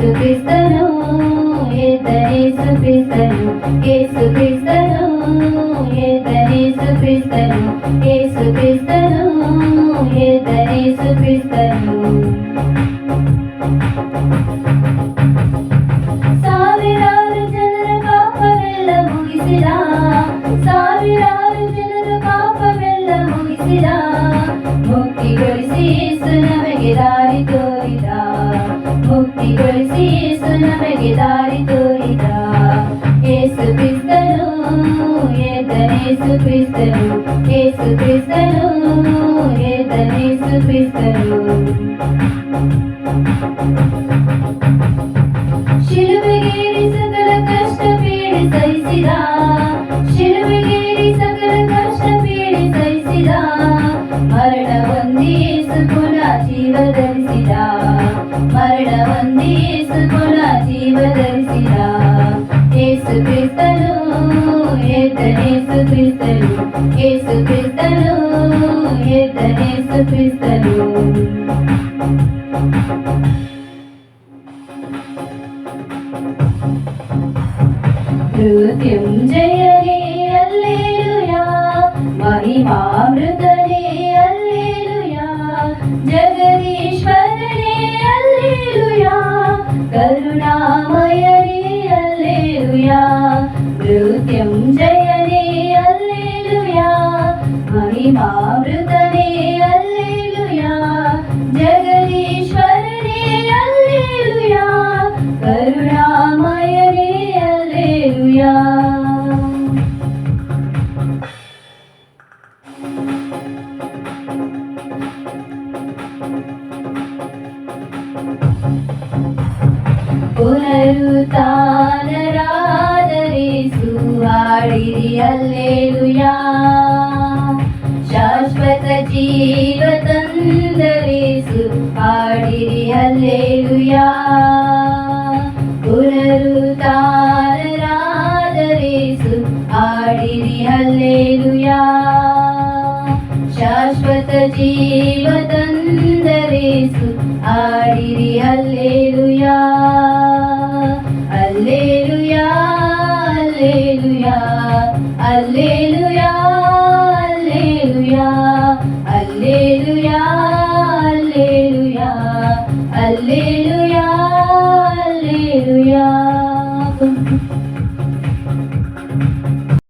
యేసుక్రీస్తును యేసుక్రీస్తును యేసుక్రీస్తును యేసుక్రీస్తును యేసుక్రీస్తును యేసుక్రీస్తును ಸಾವಿರಾರು ಜನರ ಪಾಪವೆಲ್ಲ ಮುಗಿಸಿದ ಸಾವಿರಾರು ಜನರ ಪಾಪವೆಲ್ಲ ಮುಗಿಸಿದ ಮುಕ್ತಿಗೊಳಿಸಿ ಯೇಸು ನಮಗೆ ದಾರಿ ತೋರಿದ ಮುಕ್ತಿಗೊಳಿಸಿ ಯೇಸು ನಮಗೆ ದಾರಿ ತೋರಿದ యేసుక్రీస్తును యేసుక్రీస్తుನು యేసుక్రీస్తును యేసుక్రీస్తును ಶಿಲುಬೆಗೇರಿ ಸಕಲ ಕಷ್ಟ ಪೀಡೆ ಸಹಿಸಿದ ಶಿಲುಬೆಗೇರಿ ಸಕಲ ಕಷ್ಟ ಪೀಡೆ ಸಹಿಸಿದ ಮರಣ ಹೊಂದಿ ಯೇಸು ಪುನಃ ಜೀವ ಧರಿಸಿದ ಮರಣ ಹೊಂದಿ ಯೇಸು ಪುನಃ ಜೀವ ಧರಿಸಿದ యేసుక్రీస్తును యేసుక్రీస్తును యేసుక్రీస్తును యేసుక్రీస్తును ಮೃತ್ಯುಂಜಯನೇ ಹಲ್ಲೆಲೂಯಾ ಮಹಿಮಾಮೃತನೇ ಹಲ್ಲೆಲೂಯಾ ಜಗದೀಶ್ವರನೇ ಹಲ್ಲೆಲೂಯಾ ಕರುಣಾಮಯನೇ ಹಲ್ಲೆಲೂಯಾ ಮೃತ್ಯುಂಜಯನೇ ಹಲ್ಲೆಲೂಯಾ ಮಹಿಮಾಮೃತನೇ ಹಲ್ಲೆಲೂಯಾ ಜಗದೀಶ್ವರನೇ ಹಲ್ಲೆಲೂಯಾ ಕರುಣಾಮಯನೇ ಹಲ್ಲೆಲೂಯಾ ಪುನರುತ್ಥಾನರಾದರೇಸು ಹಾಡಿರಿ ಹಲ್ಲೆಲೂಯಾ ಶಾಶ್ವತ ಜೀವ ತಂದರೇಸು ಹಾಡಿರಿ ಹಲ್ಲೆಲೂಯಾ ಪುನರುತ್ಥಾನರಾದರೇಸು ಹಾಡಿರಿ ಹಲ್ಲೆಲೂಯಾ ಶಾಶ್ವತ ಜೀವ ತಂದರೇಸು ಹಾಡಿರಿ hallelujah hallelujah hallelujah hallelujah hallelujah hallelujah hallelujah hallelujah hallelujah